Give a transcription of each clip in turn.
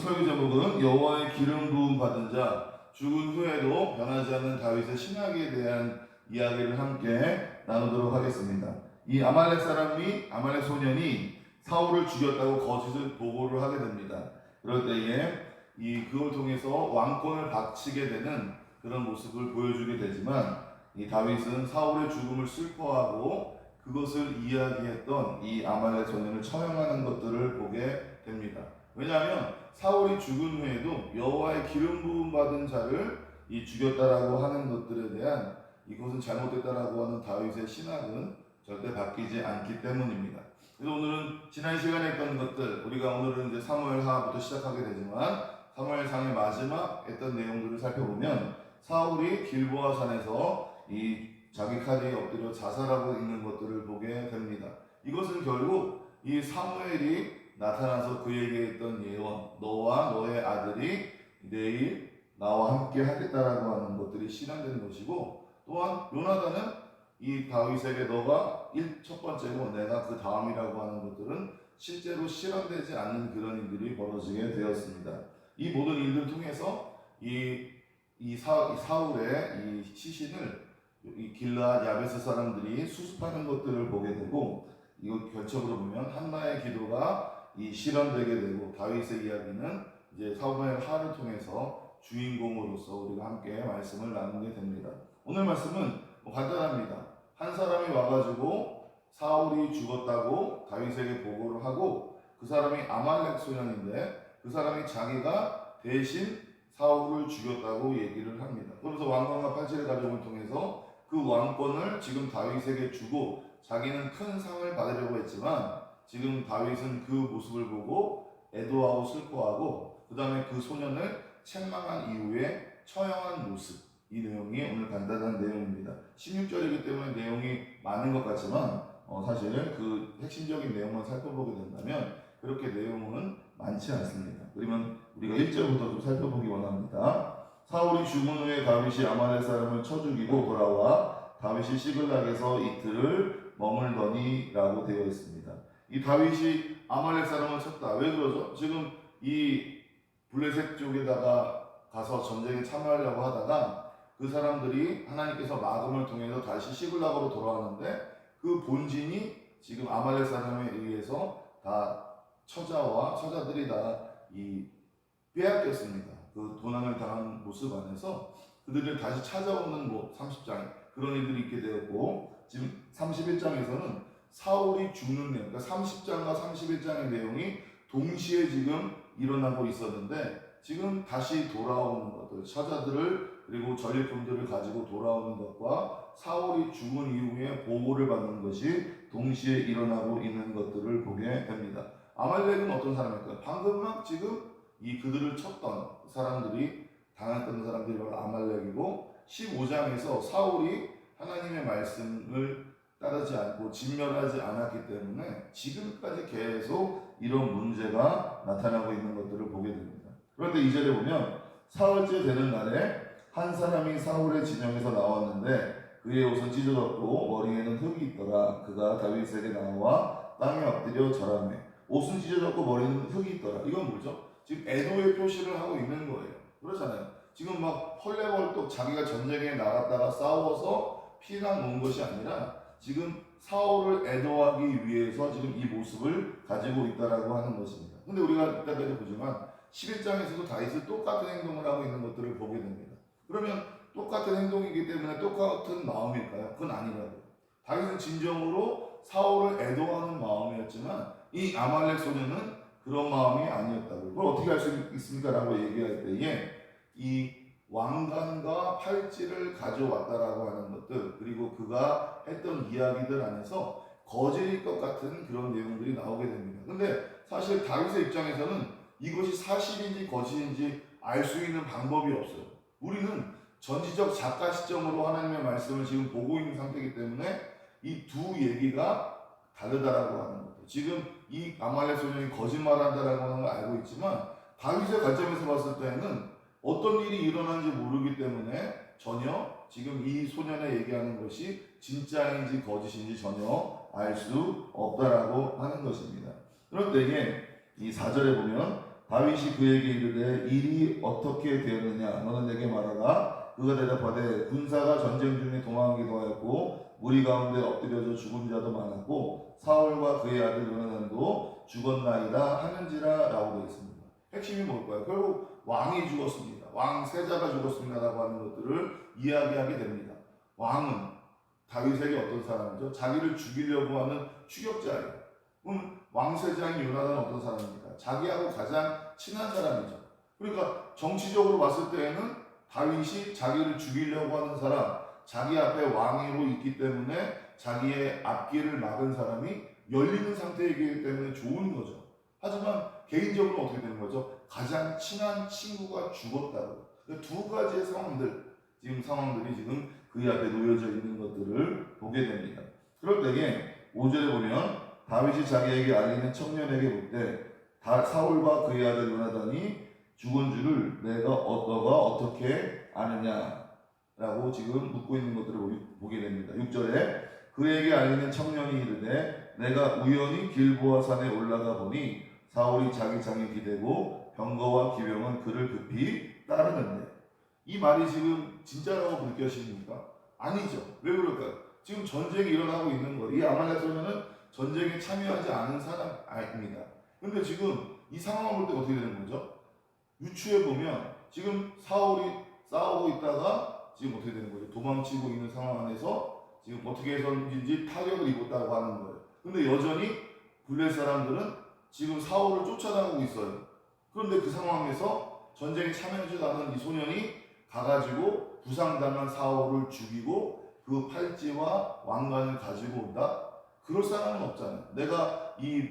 설교 제목은 여호와의 기름 부음 받은 자, 죽은 후에도 변하지 않는 다윗의 신학에 대한 이야기를 함께 나누도록 하겠습니다. 이 아말렉 소년이 사울을 죽였다고 거짓을 보고를 하게 됩니다. 그럴 때에 그걸 통해서 왕권을 바치게 되는 그런 모습을 보여주게 되지만, 이 다윗은 사울의 죽음을 슬퍼하고 그것을 이야기했던 이 아말렉 소년을 처형하는 것들을 보게 됩니다. 왜냐하면 사울이 죽은 후에도 여호와의 기름 부음 받은 자를 죽였다라고 하는 것들에 대한 이것은 잘못됐다라고 하는 다윗의 신학은 절대 바뀌지 않기 때문입니다. 그래서 오늘은 지난 시간에 했던 것들, 우리가 오늘은 이제 사무엘하부터 시작하게 되지만 사무엘상의 마지막 했던 내용들을 살펴보면 사울이 길보아 산에서 자기 칼에 엎드려 자살하고 있는 것들을 보게 됩니다. 이것은 결국 이 사무엘이 나타나서 그에게 했던 예언, 너와 너의 아들이 내일 나와 함께 하겠다라고 하는 것들이 실현되는 것이고, 또한 요나단은 이 다윗에게 너가 첫 번째고 내가 그 다음이라고 하는 것들은 실제로 실현되지 않는 그런 일들이 벌어지게 되었습니다. 이 모든 일들 통해서 사울의 시신을 길르앗 야베스 사람들이 수습하는 것들을 보게 되고, 이거 결정으로 보면 한나의 기도가 실현되게 되고, 다윗의 이야기는 이제 사무엘 하를 통해서 주인공으로서 우리가 함께 말씀을 나누게 됩니다. 오늘 말씀은 간단합니다. 한 사람이 와가지고 사울이 죽었다고 다윗에게 보고를 하고, 그 사람이 아말렉 소년인데 그 사람이 자기가 대신 사울을 죽였다고 얘기를 합니다. 그래서 왕관과 팔찌를 가져옴을 통해서 그 왕권을 지금 다윗에게 주고 자기는 큰 상을 받으려고 했지만, 지금 다윗은 그 모습을 보고 애도하고 슬퍼하고 그 다음에 그 소년을 책망한 이후에 처형한 모습, 이 내용이 오늘 간단한 내용입니다. 16절이기 때문에 내용이 많은 것 같지만 사실은 그 핵심적인 내용만 살펴보게 된다면 그렇게 내용은 많지 않습니다. 그러면 우리가 1절부터 좀 살펴보기 원합니다. 사울이 죽은 후에 다윗이 아말렉 사람을 쳐 죽이고 돌아와 다윗이 시글락에서 이틀을 머물더니 라고 되어 있습니다. 이 다윗이 아말렉 사람을 쳤다. 왜 그러죠? 지금 이 블레셋 쪽에다가 가서 전쟁에 참여하려고 하다가 그 사람들이 하나님께서 막음을 통해서 다시 시글락으로 돌아왔는데, 그 본진이 지금 아말렉 사람에 의해서 다 처자들이 다 빼앗겼습니다. 그 도난을 당한 모습 안에서 그들을 다시 찾아오는 30장 그런 일들이 있게 되었고, 지금 31장에서는 사울이 죽는 내용, 그러니까 30장과 31장의 내용이 동시에 지금 일어나고 있었는데, 지금 다시 돌아오는 것들, 처자들을 그리고 전리품들을 가지고 돌아오는 것과 사울이 죽은 이후에 보고를 받는 것이 동시에 일어나고 있는 것들을 보게 됩니다. 아말렉은 어떤 사람일까요? 방금 막 지금 그들을 쳤던 사람들이, 당했던 사람들이 바로 아말렉이고, 15장에서 사울이 하나님의 말씀을 따르지 않고 진멸하지 않았기 때문에 지금까지 계속 이런 문제가 나타나고 있는 것들을 보게 됩니다. 그런데 2절에 보면 사흘째 되는 날에 한 사람이 사울의 진영에서 나왔는데 그의 옷은 찢어졌고 머리에는 흙이 있더라. 그가 다윗에게 나와 땅에 엎드려 절하매. 옷은 찢어졌고 머리는 흙이 있더라. 이건 뭐죠? 지금 애도의 표시를 하고 있는 거예요. 그렇잖아요. 지금 막 헐레벌떡 자기가 전쟁에 나갔다가 싸워서 피난 온 것이 아니라 지금 사울을 애도하기 위해서 지금 이 모습을 가지고 있다라고 하는 것입니다. 근데 우리가 이따까지 보지만 11장에서도 다윗이 똑같은 행동을 하고 있는 것들을 보게 됩니다. 그러면 똑같은 행동이기 때문에 똑같은 마음일까요? 그건 아니라고요. 다윗은 진정으로 사울을 애도하는 마음이었지만 이 아말렉 소년은 그런 마음이 아니었다고. 그걸 어떻게 할 수 있습니까? 라고 얘기할 때에 이 왕관과 팔찌를 가져왔다라고 하는 것들, 그리고 그가 했던 이야기들 안에서 거짓일 것 같은 그런 내용들이 나오게 됩니다. 근데 사실 다윗의 입장에서는 이것이 사실인지 거짓인지 알 수 있는 방법이 없어요. 우리는 전지적 작가 시점으로 하나님의 말씀을 지금 보고 있는 상태이기 때문에 이 두 얘기가 다르다라고 하는 거죠. 지금 이 아말렉 소년이 거짓말한다라고 하는 걸 알고 있지만 다윗의 관점에서 봤을 때는 어떤 일이 일어난지 모르기 때문에 전혀 지금 이 소년의 얘기하는 것이 진짜인지 거짓인지 전혀 알 수 없다라고 하는 것입니다. 그럴 때에 이 4절에 보면 다윗이 그에게 이르되 일이 어떻게 되었느냐 너는 내게 말하라. 그가 대답하되 군사가 전쟁 중에 도망하기도 하였고 무리 가운데 엎드려져 죽은 자도 많았고 사울과 그의 아들 요나단도 죽었나이다 하는지라 라고 되어 있습니다. 핵심이 뭘까요? 결국 왕이 죽었습니다. 왕 세자가 죽었습니다 라고 하는 것들을 이야기하게 됩니다. 왕은 다윗에게 어떤 사람이죠? 자기를 죽이려고 하는 추격자예요. 그럼 왕세자인 요나단은 어떤 사람입니까? 자기하고 가장 친한 사람이죠. 그러니까 정치적으로 봤을 때에는 다윗이 자기를 죽이려고 하는 사람, 자기 앞에 왕위로 있기 때문에 자기의 앞길을 막은 사람이 열리는 상태이기 때문에 좋은 거죠. 하지만 개인적으로 어떻게 되는 거죠? 가장 친한 친구가 죽었다고. 두 가지의 상황들이 지금 그 앞에 놓여져 있는 것들을 보게 됩니다. 그럴 때에 5절에 보면 다윗이 자기에게 알리는 청년에게 묻되 사울과 그의 아들 요나단이 죽은 줄을 너가 어떻게 아느냐 라고 지금 묻고 있는 것들을 보게 됩니다. 6절에 그에게 알리는 청년이 이르되 내가 우연히 길보아 산에 올라가 보니 사울이 자기 장에 기대고 병거와 기병은 그를 급히 따르는데 이 말이 지금 진짜라고 느껴지십니까? 아니죠. 왜 그럴까요? 지금 전쟁이 일어나고 있는 거예요. 이 아말렉 소년은 전쟁에 참여하지 않은 사람입니다. 근데 지금 이 상황을 볼 때 어떻게 되는 거죠? 유추해 보면 지금 사울이 싸우고 있다가 지금 어떻게 되는 거죠? 도망치고 있는 상황 안에서 지금 어떻게 해서든지 타격을 입었다고 하는 거예요. 근데 여전히 블레 사람들은 지금 사울을 쫓아다니고 있어요. 그런데 그 상황에서 전쟁에 참여하지 않은 이 소년이 가가지고 부상당한 사울을 죽이고 그 팔찌와 왕관을 가지고 온다? 그럴 사람은 없잖아요. 내가 이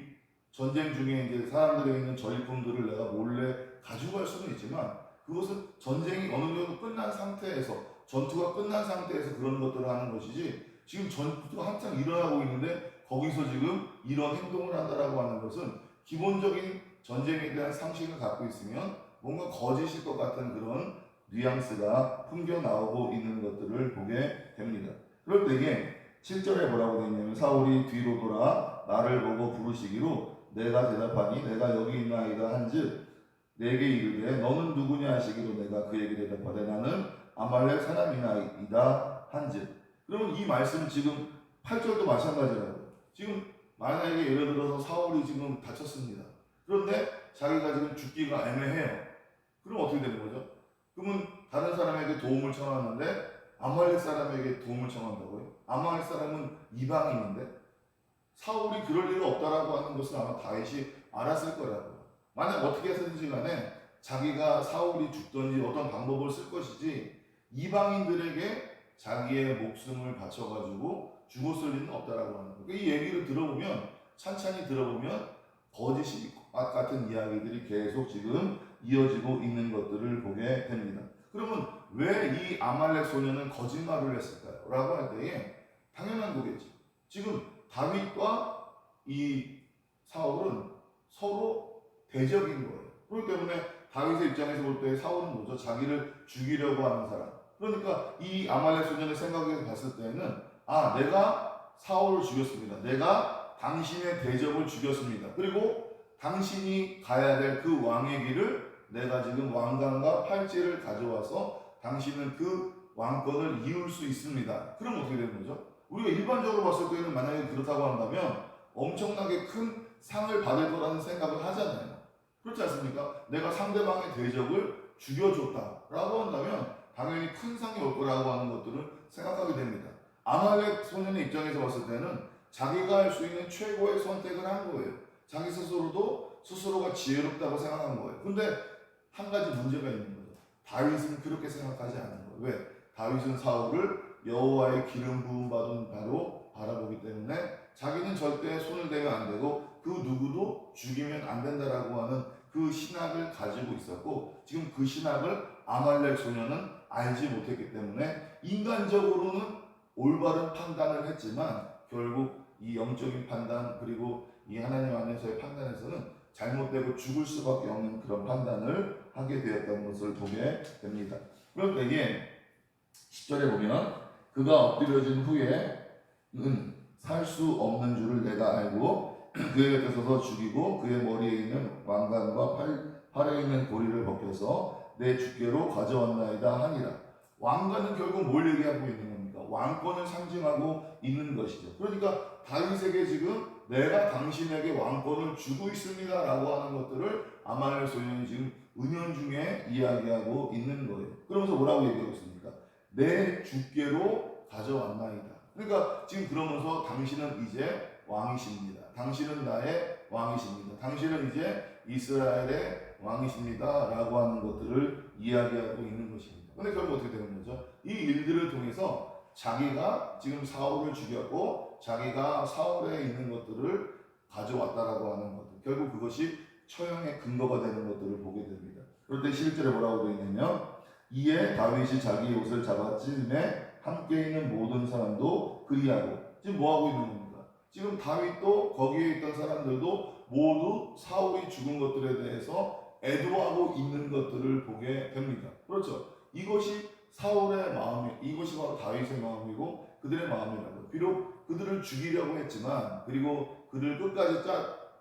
전쟁 중에 이제 사람들에 있는 전리품들을 내가 몰래 가지고 갈 수는 있지만 그것은 전쟁이 어느 정도 끝난 상태에서 전투가 끝난 상태에서 그런 것들을 하는 것이지 지금 전투가 한창 일어나고 있는데 거기서 지금 이런 행동을 한다라고 하는 것은 기본적인 전쟁에 대한 상식을 갖고 있으면 뭔가 거짓일 것 같은 그런 뉘앙스가 풍겨 나오고 있는 것들을 보게 됩니다. 그럴 때에 7절에 뭐라고 되어 있냐면 사울이 뒤로 돌아 나를 보고 부르시기로 내가 대답하니 내가 여기 있나이다 한즉 내게 이르되 너는 누구냐 하시기로 내가 그에게 대답하되 나는 아말렉 사람이나이다 한즉 그러면 이 말씀 지금 8절도 마찬가지라고요. 지금 만약에 예를 들어서 사울이 지금 다쳤습니다. 그런데 자기가 지금 죽기가 애매해요. 그럼 어떻게 되는 거죠? 그러면 다른 사람에게 도움을 청하는데 아말렉 사람에게 도움을 청한다고요? 아말렉 사람은 이방인인데 사울이 그럴 리가 없다라고 하는 것을 아마 다윗이 알았을 거라고요. 만약 어떻게 해서든지 간에 자기가 사울이 죽든지 어떤 방법을 쓸 것이지 이방인들에게 자기의 목숨을 바쳐가지고 죽었을 리는 없다라고 하는 거예요. 이 얘기를 들어보면 찬찬히 들어보면 거짓이 같은 이야기들이 계속 지금 이어지고 있는 것들을 보게 됩니다. 그러면 왜 이 아말렉 소년은 거짓말을 했을까요? 라고 할 때에 당연한 거겠죠. 지금 다윗과 이 사울은 서로 대적인 거예요. 그렇기 때문에 다윗의 입장에서 볼 때 사울은 뭐죠? 자기를 죽이려고 하는 사람. 그러니까 이 아말렉 소년의 생각에서 봤을 때는 내가 사울을 죽였습니다. 내가 당신의 대적을 죽였습니다. 그리고 당신이 가야 될 그 왕의 길을 내가 지금 왕관과 팔찌를 가져와서 당신은 그 왕권을 이룰 수 있습니다. 그럼 어떻게 되는 거죠? 우리가 일반적으로 봤을 때는 만약에 그렇다고 한다면 엄청나게 큰 상을 받을 거라는 생각을 하잖아요. 그렇지 않습니까? 내가 상대방의 대적을 죽여줬다라고 한다면 당연히 큰 상이 올 거라고 하는 것들을 생각하게 됩니다. 아말렉 소년의 입장에서 봤을 때는 자기가 할 수 있는 최고의 선택을 한 거예요. 자기 스스로가 지혜롭다고 생각한 거예요. 근데 한 가지 문제가 있는 거죠. 다윗은 그렇게 생각하지 않는 거예요. 왜? 다윗은 사울을 여호와의 기름 부음 받은 바로 바라보기 때문에 자기는 절대 손을 대면 안 되고 그 누구도 죽이면 안 된다라고 하는 그 신학을 가지고 있었고 지금 그 신학을 아말렉 소년은 알지 못했기 때문에 인간적으로는 올바른 판단을 했지만 결국 이 영적인 판단 그리고 이 하나님 안에서의 판단에서는 잘못되고 죽을 수밖에 없는 그런 판단을 하게 되었던 것을 보게 됩니다. 그럴 때에 10절에 보면 그가 엎드려진 후에는 살 수 없는 줄을 내가 알고 그의 곁에 서서 죽이고 그의 머리에 있는 왕관과 팔에 있는 고리를 벗겨서 내 주께로 가져왔나이다 하니라. 왕가는 결국 뭘 얘기하고 있는 겁니까? 왕권을 상징하고 있는 것이죠. 그러니까 다윗에게 지금 내가 당신에게 왕권을 주고 있습니다 라고 하는 것들을 아말렉 소년이 지금 은연중에 이야기하고 있는 거예요. 그러면서 뭐라고 얘기하고 있습니까? 내 주께로 가져왔나이다. 그러니까 지금 그러면서 당신은 이제 왕이십니다. 당신은 나의 왕이십니다. 당신은 이제 이스라엘의 왕이십니다 라고 하는 것들을 이야기하고 있는 것입니다. 근데 결국 어떻게 되는 거죠? 이 일들을 통해서 자기가 지금 사울을 죽였고 자기가 사울에 있는 것들을 가져왔다라고 하는 것들, 결국 그것이 처형의 근거가 되는 것들을 보게 됩니다. 그럴 때 11절에 뭐라고 되어 있냐면 이에 다윗이 자기 옷을 잡아찢음에 함께 있는 모든 사람도 그리하고, 지금 뭐하고 있는 겁니까? 지금 다윗도 거기에 있던 사람들도 모두 사울이 죽은 것들에 대해서 애도하고 있는 것들을 보게 됩니다. 그렇죠? 이것이 사울의 마음이, 이것이 바로 다윗의 마음이고 그들의 마음이라고. 비록 그들을 죽이려고 했지만, 그리고 그를 끝까지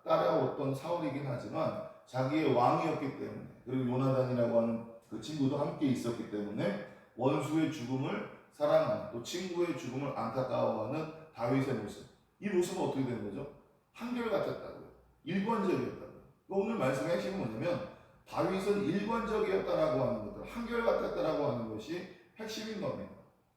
따라왔던 사울이긴 하지만 자기의 왕이었기 때문에, 그리고 요나단이라고 하는 그 친구도 함께 있었기 때문에 원수의 죽음을 사랑하는, 또 친구의 죽음을 안타까워하는 다윗의 모습, 이 모습은 어떻게 된 거죠? 한결같았다고요. 일관적이었다고요. 오늘 말씀의 핵심은 뭐냐면 다윗은 일관적이었다라고 하는 것들, 한결같았다라고 하는 것이 핵심인 겁니다.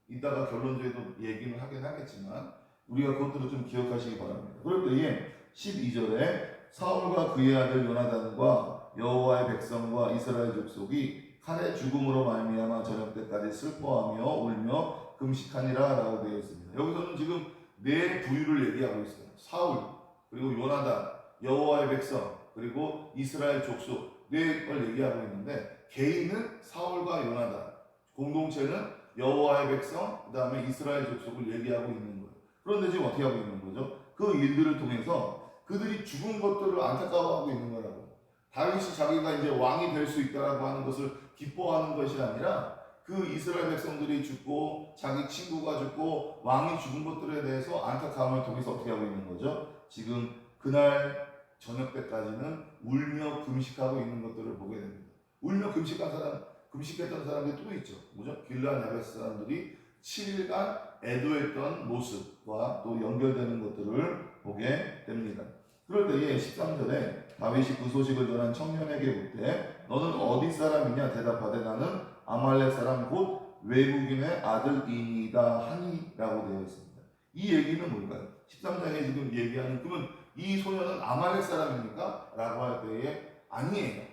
이따가 결론적으로 얘기는 하긴 하겠지만 우리가 그것들을 좀 기억하시기 바랍니다. 그럴 때에 12절에 사울과 그의 아들 요나단과 여호와의 백성과 이스라엘 족속이 칼의 죽음으로 말미암아 저녁 때까지 슬퍼하며 울며 금식하니라 라고 되어 있습니다. 여기서는 지금 네 부류를 얘기하고 있어요. 사울, 그리고 요나단, 여호와의 백성, 그리고 이스라엘 족속, 네 걸 얘기하고 있는데, 개인은 사울과 요나단, 공동체는 여호와의 백성, 그 다음에 이스라엘 족속을 얘기하고 있는 거예요. 그런데 지금 어떻게 하고 있는 거죠? 그 일들을 통해서 그들이 죽은 것들을 안타까워하고 있는 거라고. 다윗이 자기가 이제 왕이 될 수 있다라고 하는 것을 기뻐하는 것이 아니라 그 이스라엘 백성들이 죽고 자기 친구가 죽고 왕이 죽은 것들에 대해서 안타까움을 통해서 어떻게 하고 있는 거죠? 지금 그날 저녁 때까지는 울며 금식하고 있는 것들을 보게 됩니다. 울며 금식했던 사람들이 또 있죠. 뭐죠? 길르앗 야베스 사람들이 7일간 애도했던 모습과 또 연결되는 것들을 보게 됩니다. 그럴 때에 13절에 다윗이 그 소식을 전한 청년에게 묻되 너는 어디 사람이냐 대답하되 나는 아말렉 사람 곧 외국인의 아들이니이다 하니라고 되어 있습니다. 이 얘기는 뭘까요? 13장에 지금 얘기하는, 그러면 이 소년은 아말렉 사람입니까? 라고 할 때에 아니에요.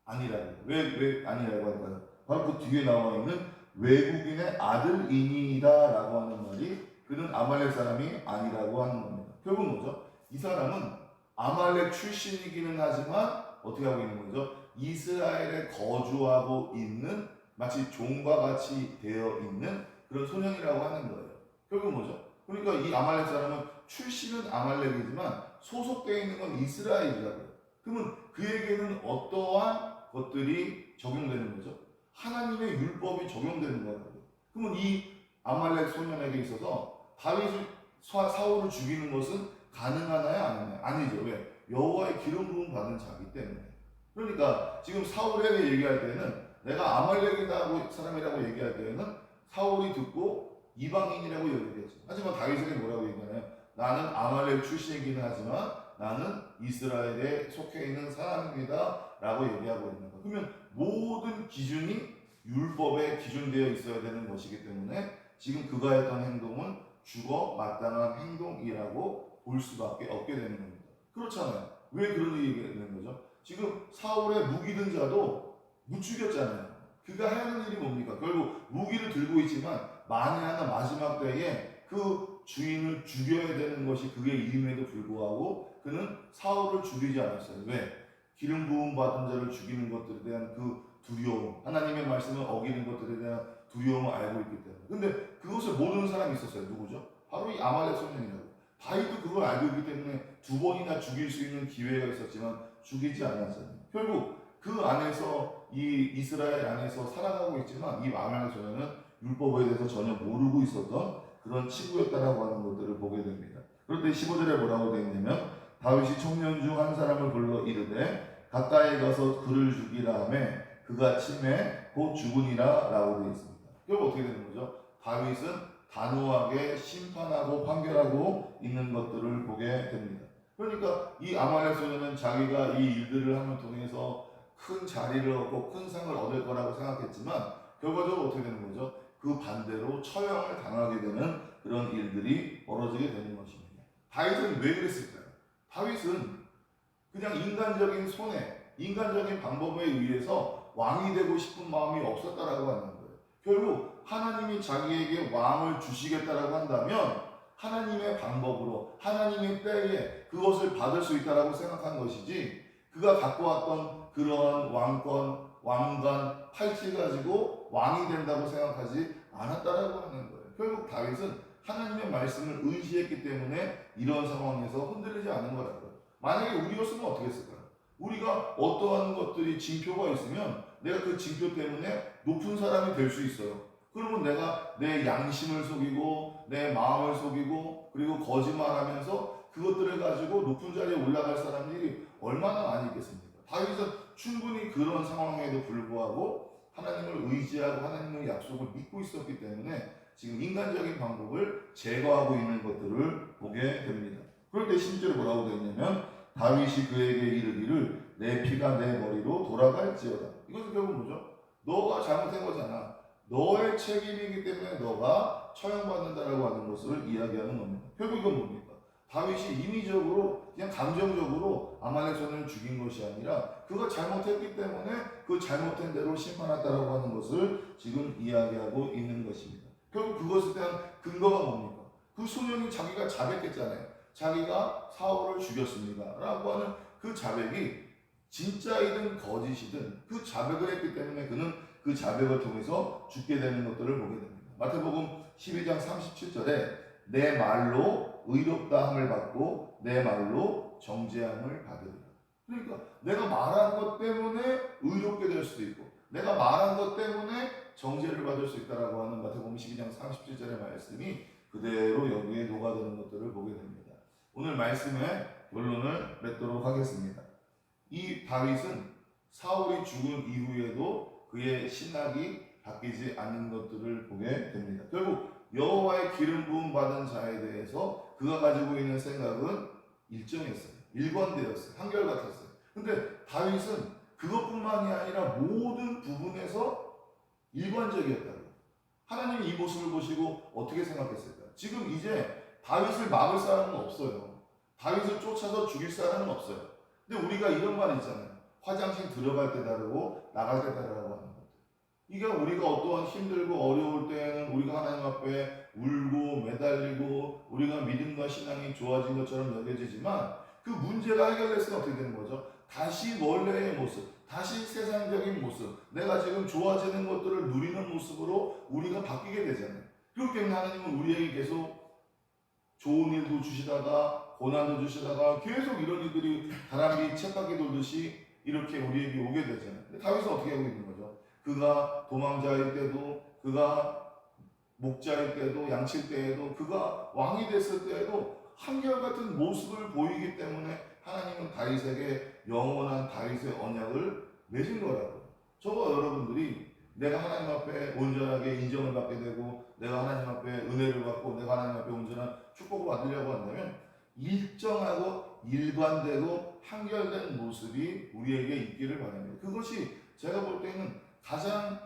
아니라고. 왜 아니라고 할까요? 바로 그 뒤에 나와 있는 외국인의 아들이니이다 라고 하는 말이 그는 아말렉 사람이 아니라고 하는 겁니다. 결국 뭐죠? 이 사람은 아말렉 출신이기는 하지만 어떻게 하고 있는 거죠? 이스라엘에 거주하고 있는, 마치 종과 같이 되어 있는 그런 소년이라고 하는 거예요. 결국 뭐죠? 그러니까 이 아말렉 사람은 출신은 아말렉이지만 소속되어 있는 건 이스라엘이라고요. 그러면 그에게는 어떠한 것들이 적용되는 거죠? 하나님의 율법이 적용되는 거라고요. 그러면 이 아말렉 소년에게 있어서 다윗을, 사울을 죽이는 것은 가능하나요? 아니나요? 아니죠. 왜? 여호와의 기름 부음 받은 자이기 때문에. 그러니까 지금 사울에게 얘기할 때는, 내가 아말렉 사람이라고 얘기할 때는 사울이 듣고 이방인이라고 얘기했죠. 하지만 다윗에게 뭐라고 얘기하나요? 나는 아말렉 출신이긴 하지만 나는 이스라엘에 속해 있는 사람입니다 라고 얘기하고 있는 거예요. 그러면 모든 기준이 율법에 기준되어 있어야 되는 것이기 때문에 지금 그가 했던 행동은 죽어 마땅한 행동이라고 볼 수밖에 없게 되는 겁니다. 그렇잖아요. 왜 그런 얘기가 되는 거죠? 지금 사울의 무기 든 자도 못 죽였잖아요. 그가 하는 일이 뭡니까? 결국 무기를 들고 있지만 만에 하나 마지막 때에 그 주인을 죽여야 되는 것이 그의 일임에도 불구하고 그는 사울을 죽이지 않았어요. 왜? 기름 부음 받은 자를 죽이는 것들에 대한 그 두려움, 하나님의 말씀을 어기는 것들에 대한 두려움을 알고 있기 때문에. 근데 그것을 모르는 사람이 있었어요. 누구죠? 바로 이 아말렉 소년이라고. 다윗도 그걸 알고 있기 때문에 두 번이나 죽일 수 있는 기회가 있었지만 죽이지 않았잖아요. 결국 그 안에서, 이 이스라엘 안에서 살아가고 있지만 이 아말렉 소년은 율법에 대해서 전혀 모르고 있었던 그런 친구였다라고 하는 것들을 보게 됩니다. 그런데 15절에 뭐라고 되어 있냐면 다윗이 청년 중 한 사람을 불러 이르되 가까이 가서 그를 죽이라 하매 그가 치매 곧 죽으니라 라고 되어 있습니다. 결국 어떻게 되는 거죠? 다윗은 단호하게 심판하고 판결하고 있는 것들을 보게 됩니다. 그러니까 이 아말렉 소년은 자기가 이 일들을 함을 통해서 큰 자리를 얻고 큰 상을 얻을 거라고 생각했지만 결과적으로 어떻게 되는 거죠? 그 반대로 처형을 당하게 되는 그런 일들이 벌어지게 되는 것입니다. 다윗은 왜 그랬을까요? 다윗은 그냥 인간적인 손해, 인간적인 방법에 의해서 왕이 되고 싶은 마음이 없었다라고 하는 거예요. 결국 하나님이 자기에게 왕을 주시겠다라고 한다면 하나님의 방법으로 하나님의 때에 그것을 받을 수 있다라고 생각한 것이지 그가 갖고 왔던 그런 왕권, 왕관, 팔찌 가지고 왕이 된다고 생각하지 않았다라고 하는 거예요. 결국 다윗은 하나님의 말씀을 의지했기 때문에 이런 상황에서 흔들리지 않은 거라고요. 만약에 우리였으면 어떻게 했을까요? 우리가 어떠한 것들이 징표가 있으면 내가 그 징표 때문에 높은 사람이 될 수 있어요. 그러면 내가 내 양심을 속이고 내 마음을 속이고 그리고 거짓말하면서 그것들을 가지고 높은 자리에 올라갈 사람들이 얼마나 많이 있겠습니까? 다윗은 충분히 그런 상황에도 불구하고 하나님을 의지하고 하나님의 약속을 믿고 있었기 때문에 지금 인간적인 방법을 제거하고 있는 것들을 보게 됩니다. 그럴 때 10절에 뭐라고 되어 있냐면 다윗이 그에게 이르기를 내 피가 내 머리로 돌아갈지어다. 이것은 결국 뭐죠? 너가 잘못한 거잖아. 너의 책임이기 때문에 너가 처형받는다라고 하는 것을 이야기하는 겁니다. 결국 이건 뭡니까? 다윗이 인위적으로 그냥 감정적으로 아말렉 소년을 죽인 것이 아니라 그가 잘못했기 때문에 그 잘못된 대로 심판했다라고 하는 것을 지금 이야기하고 있는 것입니다. 결국 그것에 대한 근거가 뭡니까? 그 소년이 자기가 자백했잖아요. 자기가 사울을 죽였습니다 라고 하는 그 자백이 진짜이든 거짓이든 그 자백을 했기 때문에 그는 그 자백을 통해서 죽게 되는 것들을 보게 됩니다. 마태복음 12장 37절에 내 말로 의롭다 함을 받고 내 말로 정죄함을 받으리라. 그러니까 내가 말한 것 때문에 의롭게 될 수도 있고 내가 말한 것 때문에 정죄를 받을 수 있다라고 하는 마태복음 12장 37절의 말씀이 그대로 여기에 녹아드는 것들을 보게 됩니다. 오늘 말씀의 결론을 맺도록 하겠습니다. 이 다윗은 사울이 죽은 이후에도 그의 신학이 바뀌지 않는 것들을 보게 됩니다. 결국 여호와의 기름 부음 받은 자에 대해서 그가 가지고 있는 생각은 일정했어요. 일관되었어요. 한결같았어요. 근데 다윗은 그것뿐만이 아니라 모든 부분에서 일관적이었다고. 하나님이 이 모습을 보시고 어떻게 생각했을까요? 지금 이제 다윗을 막을 사람은 없어요. 다윗을 쫓아서 죽일 사람은 없어요. 근데 우리가 이런 말 있잖아요. 화장실 들어갈 때 다르고 나갈 때 다르다고 하는 것. 이게 우리가 어떠한 힘들고 어려울 때에는 우리가 하나님 앞에 울고 매달리고 우리가 믿음과 신앙이 좋아진 것처럼 여겨지지만 그 문제가 해결됐을 때 어떻게 되는 거죠? 다시 원래의 모습, 다시 세상적인 모습, 내가 지금 좋아지는 것들을 누리는 모습으로 우리가 바뀌게 되잖아요. 그렇기 때문에 하나님은 우리에게 계속 좋은 일도 주시다가 고난도 주시다가 계속 이런 일들이 다람쥐 쳇바퀴 돌듯이 이렇게 우리에게 오게 되잖아요. 근데 다윗은 어떻게 하고 있는 거죠? 그가 도망자일 때도 그가 목자일 때도 양칠 때에도 그가 왕이 됐을 때에도 한결같은 모습을 보이기 때문에 하나님은 다윗에게 영원한 다윗의 언약을 맺은 거라고요. 저와 여러분들이 내가 하나님 앞에 온전하게 인정을 받게 되고 내가 하나님 앞에 은혜를 받고 내가 하나님 앞에 온전한 축복을 받으려고 한다면 일정하고 일관되고 한결된 모습이 우리에게 있기를 바랍니다. 그것이 제가 볼 때는 가장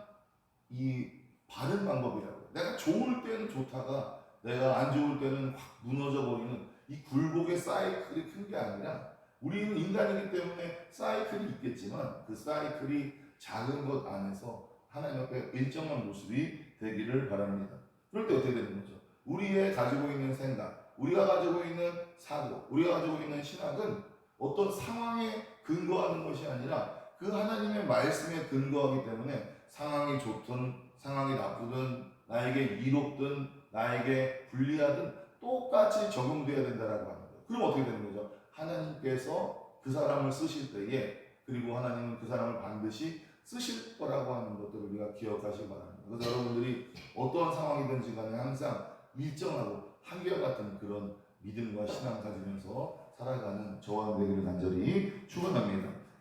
이 바른 방법이라고. 내가 좋을 때는 좋다가 내가 안 좋을 때는 확 무너져 버리는 이 굴곡의 사이클이 큰 게 아니라 우리는 인간이기 때문에 사이클이 있겠지만 그 사이클이 작은 것 안에서 하나님 앞에 일정한 모습이 되기를 바랍니다. 그럴 때 어떻게 되는 거죠? 우리의 가지고 있는 생각, 우리가 가지고 있는 사고, 우리가 가지고 있는 신학은 어떤 상황에 근거하는 것이 아니라 그 하나님의 말씀에 근거하기 때문에 상황이 좋든 상황이 나쁘든 나에게 이롭든 나에게 불리하든 똑같이 적용돼야 된다라고 하는 거예요. 그럼 어떻게 되는 거죠? 하나님께서 그 사람을 쓰실 때에 그리고 하나님은 그 사람을 반드시 쓰실 거라고 하는 것들을 우리가 기억하시기 바랍니다. 그래서 여러분들이 어떠한 상황이든지 간에 항상 일정하고 한결같은 그런 믿음과 신앙 가지면서 살아가는 저와 되기를 간절히 축원합니다.